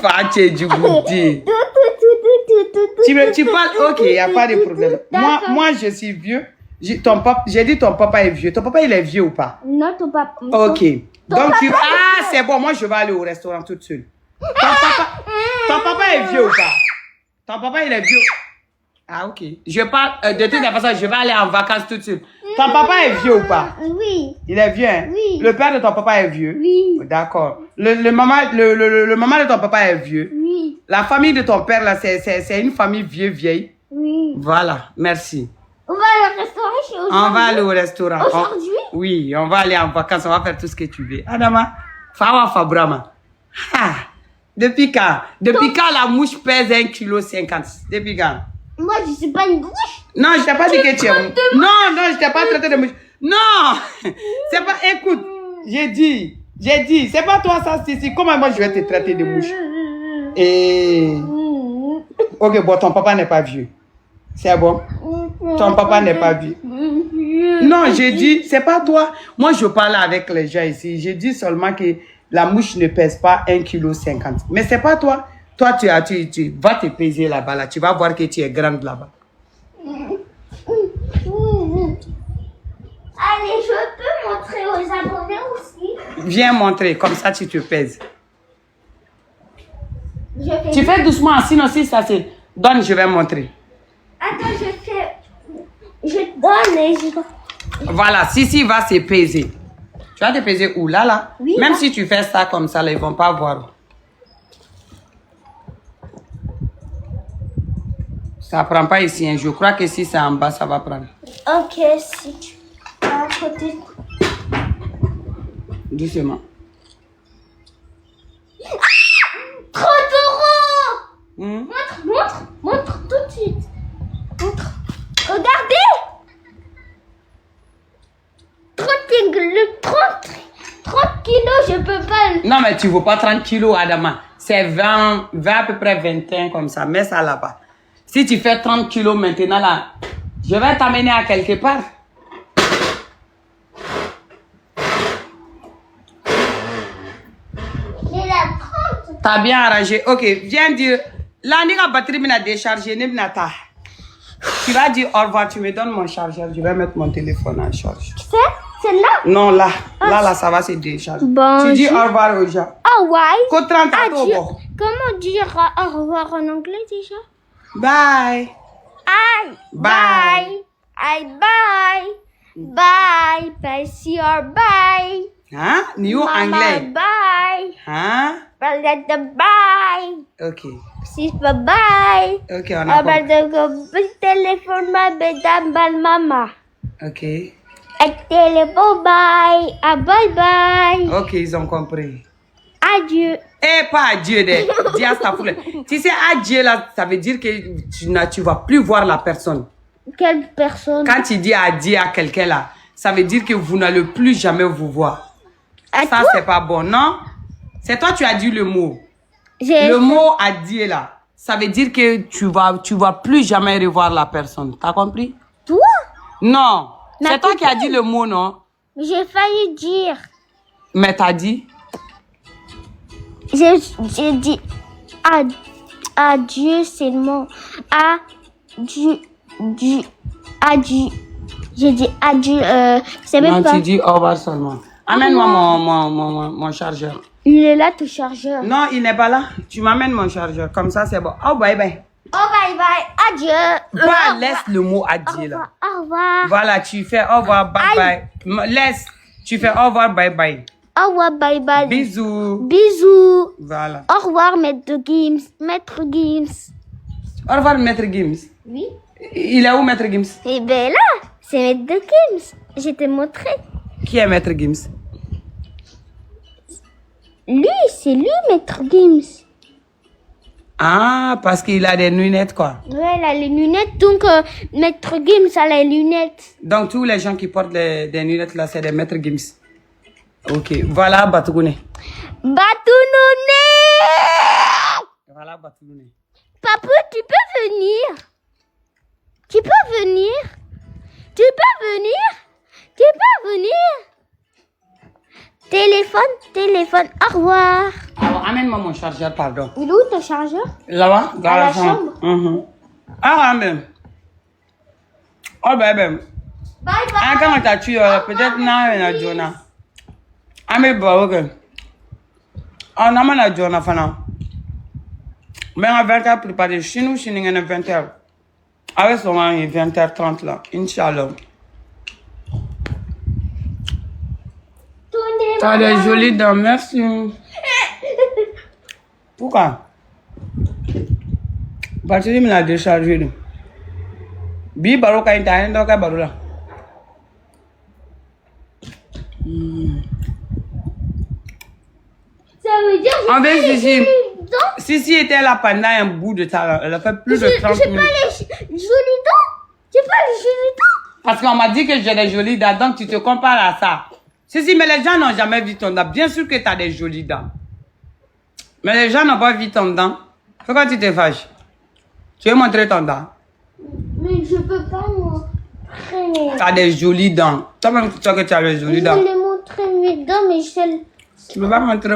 Fâché du goûter. Tu parles, ok, il n'y a pas de problème. Moi, je suis vieux. J'ai dit ton papa est vieux. Ton papa, il est vieux ou pas? Non, ton papa. Ok. Donc, c'est bon, moi, je vais aller au restaurant tout de suite. Ton papa est vieux ou pas? Ton papa, il est vieux. Ah, ok. Je parle de toute façon, je vais aller en vacances tout de suite. Ton papa est vieux ou pas? Oui. Il est vieux, hein? Oui. Le père de ton papa est vieux? Oui. D'accord. Le maman de ton papa est vieux? Oui. La famille de ton père, là, c'est une famille vieille? Oui. Voilà, merci. On va aller au restaurant chez aujourd'hui. On va aller au restaurant. Aujourd'hui? Oui, on va aller en vacances, on va faire tout ce que tu veux. Adama, Fawa Fabrama. Depuis quand? Depuis quand la mouche pèse 1,50 kg? Depuis quand? Moi, je suis pas une mouche. Non, je t'ai pas dit que tu es mouche. Non, je t'ai pas traité de mouche. Non! C'est pas, écoute, j'ai dit, c'est pas toi ça, si, comment moi je vais te traiter de mouche? Et... Ok, bon, ton papa n'est pas vieux. C'est bon? Ton papa n'est pas vieux. Non, j'ai dit, c'est pas toi. Moi, je parle avec les gens ici. J'ai dit seulement que la mouche ne pèse pas 1,50 kg. Mais c'est pas toi. Toi, tu vas te peser là-bas. Là. Tu vas voir que tu es grande là-bas. Allez, je peux montrer aux abonnés aussi. Viens montrer, comme ça tu te pèses. Tu fais doucement, sinon si ça se donne, je vais montrer. Attends, je donne et je... Voilà, Sissi va se peser. Tu vas te peser où? Là? Oui, même là. si tu fais ça comme ça, là, ils ne vont pas voir. Ça ne prend pas ici. Hein. Je crois que si c'est en bas, ça va prendre. Ok, si. À côté. Doucement. 30 €! Montre tout de suite. Montre. Regardez! 30 kilos, je peux pas. Non, mais tu ne veux pas 30 kilos, Adama. C'est 20 à peu près 21 comme ça. Mets ça là-bas. Si tu fais 30 kilos maintenant, là, je vais t'amener à quelque part. J'ai la 30. T'as bien arrangé. Ok, viens dire. Là, la batterie m'a déchargé. Tu vas dire au revoir. Tu me donnes mon chargeur. Je vais mettre mon téléphone en charge. C'est là? Non, là. Là, ça va se décharger. Bon, tu dis au revoir aux gens. Oh, ouais. Qu'au 30 Adieu. bon. Comment dire au revoir en anglais déjà? Bye. Bye. Bye. Bye. See you. Bye. Hein? New Mama, anglais. Bye. Hein? Bye. Ok. Si bye. Ok, on a compris. Téléphone ma madame maman. Ok. Téléphone bye. Bye. Ok, ils ont compris. Adieu. Eh, pas adieu, dis à ta foule. Tu sais, adieu là, ça veut dire que tu vas plus voir la personne. Quelle personne? Quand tu dis adieu à quelqu'un là, ça veut dire que vous n'allez plus jamais vous voir. À Ça, toi? c'est pas bon, non? C'est toi, tu as dit le mot. J'ai- Le mot adieu là, ça veut dire que tu vas plus jamais revoir la personne. T'as compris? Toi? Non. Mais C'est toi qui as pourquoi? dit le mot, non? J'ai failli dire. Mais t'as dit? J'ai dit adieu, c'est le mot. Adieu. J'ai dit adieu. C'est même Non, pas. tu dis au revoir seulement. Amène-moi mon chargeur. Il est là, ton chargeur. Non, il n'est pas là. Tu m'amènes mon chargeur. Comme ça, c'est bon. Oh, bye bye. Oh, bye bye. Adieu. Pas laisse le mot adieu là. Au revoir. Voilà, tu fais au revoir, bye bye. Laisse. Tu fais au revoir, bye bye. Au revoir, bye bye. Bisous. Bisous. Voilà. Au revoir, Maître Gims. Maître Gims. Au revoir, Maître Gims. Oui. Il est où, Maître Gims? Eh bien là, c'est Maître Gims. Je t'ai montré. Qui est Maître Gims? Lui, c'est lui, Maître Gims. Ah, parce qu'il a des lunettes, quoi. Ouais, il a les lunettes. Donc, Maître Gims a les lunettes. Donc, tous les gens qui portent des lunettes, là, c'est des Maître Gims. Ok. Voilà, Batougoune. Batounoune. Voilà, Batougoune. Papa, tu peux venir? Tu peux venir? Tu peux venir? Tu peux venir? Téléphone, au revoir. Alors, amène-moi mon chargeur, pardon. Il est où ton chargeur? Là-bas, dans À la la chambre. chambre. Ah, même. Oh, ben. Bye Ah, bye. quand t'as tué, peut-être non, il y a Jonah. Ah, mais bon, ok. Ah, non, mais Jonah, fana. Mais à 20h, préparer chez nous, chez nous, à 20h. Avec son mari, 20h30 là, Inch'Allah. T'as des jolies dents, merci. Pourquoi? Parce que je me l'ai déchargé. Bi baro quand t'as un doka baro là. Ça veut dire que En fait, Sissi, dents. Sissi était là pendant un bout de temps. Elle a fait plus de 30 J'ai minutes. pas les jolies dents. J'ai pas les jolies dents. Parce qu'on m'a dit que j'ai des jolies dents, donc tu te compares à ça. Sissi, mais les gens n'ont jamais vu ton dent. Bien sûr que tu as des jolies dents. Mais les gens n'ont pas vu ton dent. Pourquoi tu te fâches? Tu veux montrer ton dent? Mais je peux pas montrer mes... Tu as des jolies dents. Toi-même, tu sais que tu as des jolies Je dents. voulais montrer mes dents, mais je... Tu peux pas montrer?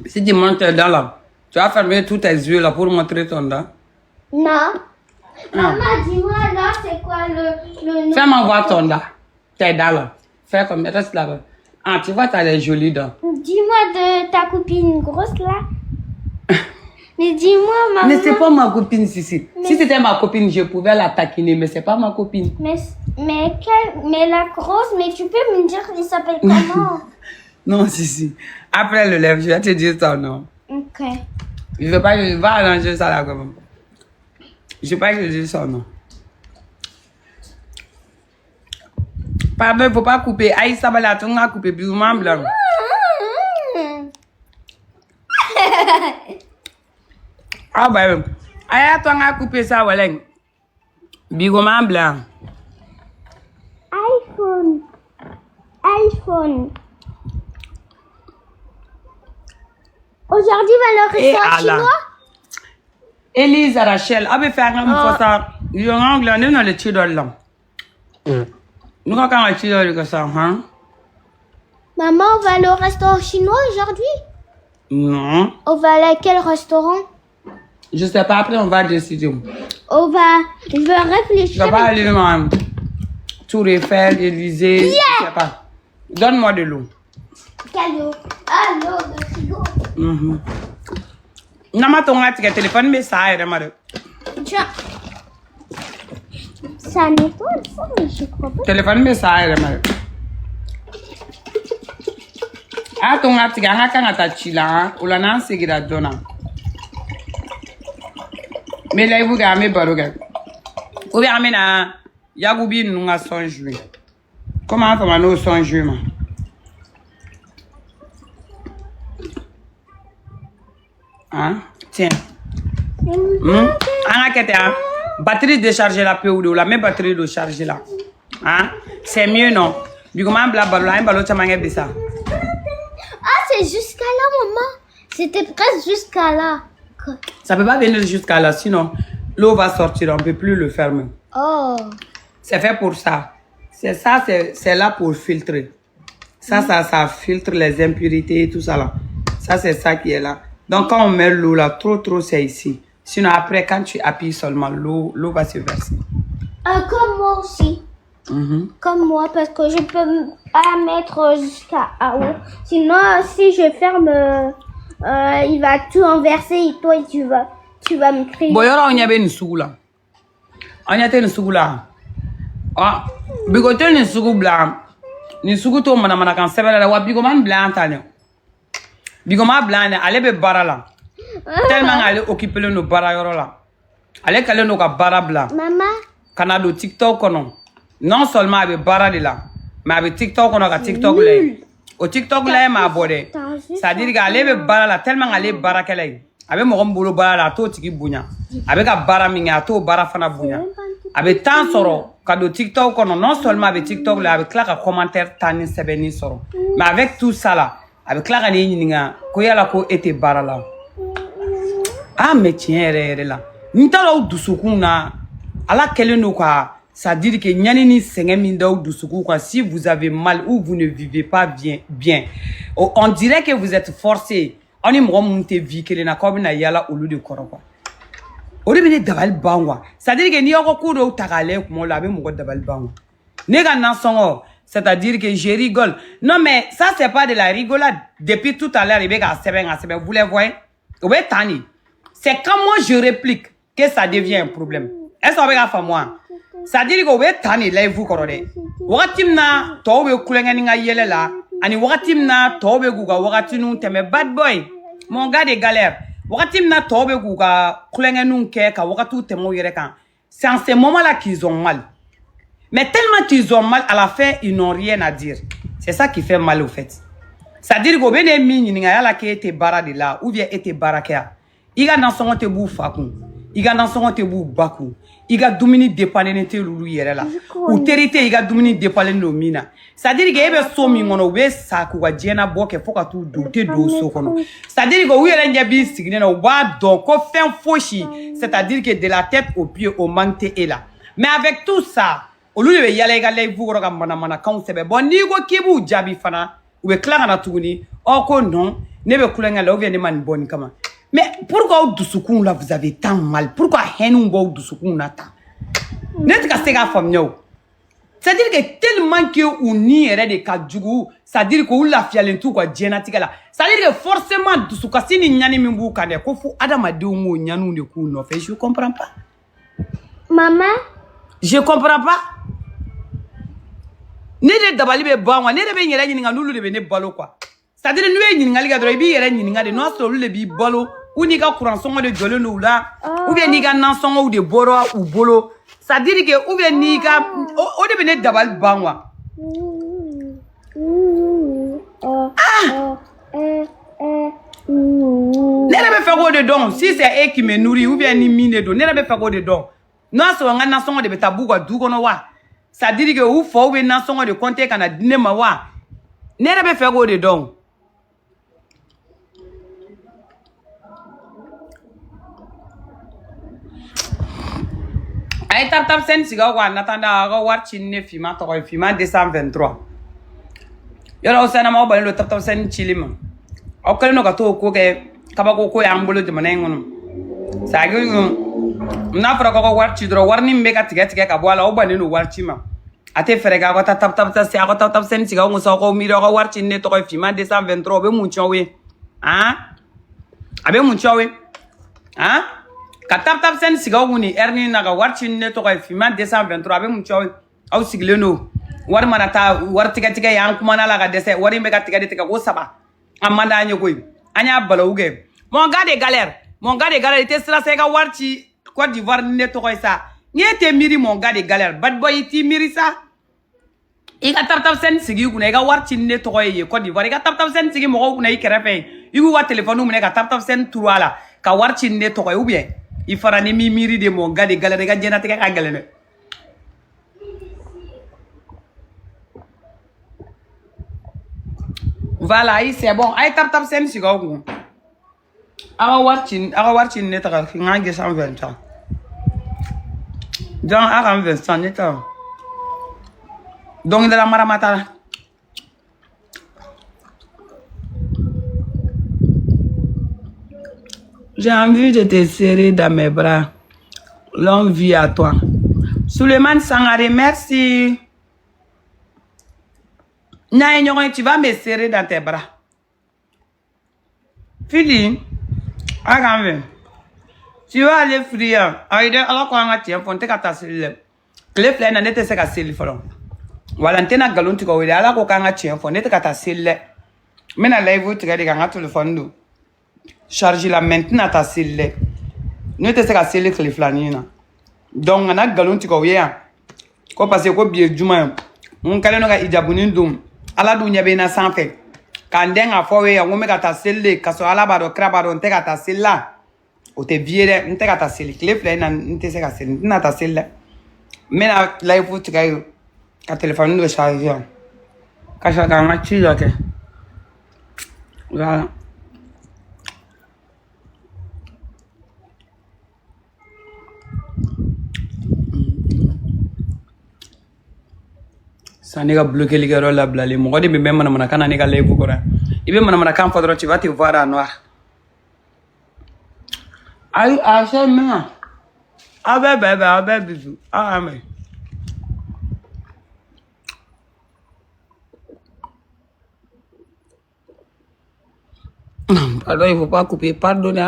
Si tu montres tes dents là, tu vas fermer tous tes yeux là pour montrer ton dent. Non. Maman, dis-moi là, c'est quoi le nom? Fais-moi voir ton dent. Tes dents là. Fais comme reste là-bas. Ah, tu vois, tu as des jolies dents. Dis-moi de ta copine grosse là. Mais dis-moi, maman. Mais c'est pas ma copine, Sissi. Si c'était ma copine, je pouvais la taquiner, mais c'est pas ma copine. Mais la grosse, mais tu peux me dire elle s'appelle comment? Non, Sissi. Après le lève, je vais te dire ton nom. Ok. Je veux pas, je vais arranger ça là quand même. Je veux pas que je dise son nom. Pardon, il faut pas couper. Aïe, ça va la tongue à couper, plus ou moins blanc. Ah ben, aïe, toi à couper ça, voilà. Bigoman blanc. iPhone. Aujourd'hui, va le Et restaurant Allah. chinois? Elise Rachel, abe faire un peu ça. Il y a un anglais, on est le tidol là. Nous, quand on a le tidol comme ça, hein? Maman, on va au restaurant chinois aujourd'hui? Non. On va aller à quel restaurant? Je sais pas, après on va décider. Je vais Je réfléchir. vais pas aller dans Tour Eiffel, Élysée, je sais pas. Donne-moi de l'eau. Quelle eau? Ah, l'eau de frigo. Non, mais ton téléphone, mais ça aide, madame. Tiens. Ça nettoie ça, mais je crois pas. Téléphone, mais ça aide, madame. Ah, ton article, on a quand on t'a chila, on l'a enseigné à donner. Mais là, vous avez mis baroque. Vous avez mis à Yagoubi, nous avons son juin. Comment on va nous son juin? Hein? Tiens. Batterie déchargée la peu ou la même batterie de charger là. Hein? C'est mieux non? Du coup, ça. Ah, c'est jusqu'à là, maman. C'était presque jusqu'à là. Ça peut pas venir jusqu'à là, sinon l'eau va sortir, on peut plus le fermer. Oh. C'est fait pour ça. C'est ça, c'est là pour filtrer. Ça filtre les impuretés et tout ça là. Ça, c'est ça qui est là. Donc, quand on met l'eau là, trop, c'est ici. Sinon, après, quand tu appuies seulement, l'eau va se verser. Comme moi aussi. Comme moi, parce que je peux pas mettre jusqu'à haut. Sinon, si je ferme, il va tout renverser et toi, tu vas me crier. Bon, on y avait une soula. On y a une soula. Ah, bigote ni sugu blanc. Ni sugu to mana kan sebela la wa bigoman blanc tane. Bigoma blanc ale be bara la. Tellement ale occuper le no bara yoro la. Ale kale no ka bara blanc. Maman. Kana do TikTok kono. Non seulement abe bara de la, mais abe TikTok kono ka TikTok le. O TikTok le ma abode. Ça dit que ale be bara la tellement ale bara kele. Abe mo mbolo bara la to tiki bunya. Abe ka bara minga to bara fana bunya. Abe tan soro ka do TikTok kono non seulement abe TikTok le abe kla ka commentaire tani sebeni soro. Mais avec tout ça là, abe kla ka ni nyinga ko yala ko ete bara la. Ah mais tiens re la. Ntalo dusukun na ala kele no ka ça dit que nyani ni sengé min daw dusuku quoi si vous avez mal ou vous ne vivez pas bien on dirait que vous êtes forcé on est mo monte vie kele na ko na yala olu de koro quoi o de be dabal bangwa ça dit que ni yoko ko do takale ko mo la be mo dabal bangwa ne ga nan songo c'est-à-dire que je rigole non mais ça c'est pas de la rigolade depuis tout à l'heure il be ga seben vous les voyez o be tani c'est quand moi je réplique que ça devient un problème est-ce qu'on va faire moi ça dit que vous êtes tanné là vous corrode wakatimna to be kulenga nga yele la ani wakatimna to be guga wakatinu teme bad boy mon gars de galère wakatimna to be guga kulenga nun ke ka wakatu temo yere kan c'est en ce moment là qu'ils ont mal mais tellement qu'ils ont mal à la fin ils n'ont rien à dire c'est ça qui fait mal au fait ça dit que vous bene mi nga yala ke te bara de là ou bien ete baraka iga dans son te bu fakun iga dans son te bu baku iga dumuni dépendé te lulu yere la ou terité iga dumuni dépendé no mina ça dire que ebe so mi ngono be sa ku wa jena boke foka tu do te do so kono ça dire que yere njabi signé na wa donc ko fin foshi c'est à dire que de la tête aux pieds au mante est là mais avec tout ça au lieu de yale ga lay vous roga mana kan sebe bon ni go kibu jabi fana ou be kla na tuguni o ko non ne be kulenga la ou vient man bon kama. Mais pourquoi au dusukun là vous avez tant mal? Pourquoi henun go dusukun na ta? Net ka sega famio. C'est-à-dire que tellement que ou ni ere de kajugu, c'est-à-dire que ou la fialen tout quoi genetique là. C'est-à-dire que forcément dusuka sini nyani mimbu kane ko fu adama de ngo nyanu ne ku no fait je comprends pas. Maman, je comprends pas. Ne de dabali be banwa, ne de be nyere nyinga nulu de be ne balo quoi. C'est-à-dire nous y n'ingali gadro bi yere nyinga de no so le bi balo. Ou ni ka courant songo de jole no la ou bien ni ka nan songo ou de boro ou bolo ça dit que ou bien ni ka o de bene dabal banwa ne be faire quoi de don si c'est elle qui me nourrit ou bien ni mine do ne be faire quoi de don non so nga nan songo de betabu kwa du kono wa ça dit que ou fo ou bien nan songo de compter kana dine ma wa ne be faire quoi de don. Ay tap sen siga wa natanda ga warchi ne fima to fima 223 yoro sana ma ba lo tap sen chilima o kale no ka to ko ke kaba ko ya mbolo de manen ngono sa gi na fra ko warchi dro warni mbe ka tiga ka boala o ba ne no warchi ma ate frega ko tap se ko tap sen siga ngo so ko mi ro ko warchi ne to fima 223 be mun chowe ah abe mun chowe ah ka tap sen siga woni erni na ga warchi ne to ko fima 223 be mun choy aw sigleno war manata war tiga yan kuma na la ga dese wari me ga tiga ko saba amanda anyo koy anya balawuge mon gars de galère te sala se ga warchi Côte d'Ivoire ne to ko sa niete miri mon gars de galère bad boy ti miri sa iga tap sen sigi kuna iga warchi ne to ko ye Côte d'Ivoire iga tap sen sigi mo kuna ikerefe igu wa telephone mu ne ga tap sen tuala ka warchi ne to ko ou bien il fera ni miri de mon gars de galère ga jena te ka galene voilà c'est bon ay tap sen si go aga warchin ne ta ka ngange 120 ans donc aga 20 ne ta donc de la maramata J'ai envie de te serrer dans mes bras. Longue vie à toi. Suleiman Sangare, merci. Tu vas me serrer dans tes bras. Fili, tu vas aller frier. Alors qu'on a tiens, on te casse le. Les fleurs n'étaient pas cassées le front. Voilà, tu as galon, tu vas aller qu'on a tiens, on te casse le. Mais la live, tu as tout le fond. Charge la maintenant ta cellule. Nous te sera cellule que les flanines. Donc, on a galon, tu vas aller. Ko parce que bien djuma on kale no ga ijabunin dum ala dunya be na sanfe kan den afowe ya ngome kata selle kaso ala bado kraba don te kata sella o te viere nte kata selle clip la na nte se ka selle na ta selle mena live foot ga ka telephone no charge ka sha ga ma chi yoke ga Saniga bloqué les gars la blali mo godi be même mana kana ni ga lebu ko ra ibe mana kan fodro tu vas te voir en noir ay a c'est moi abe bisou ah mais pardon il faut pas couper pardonnez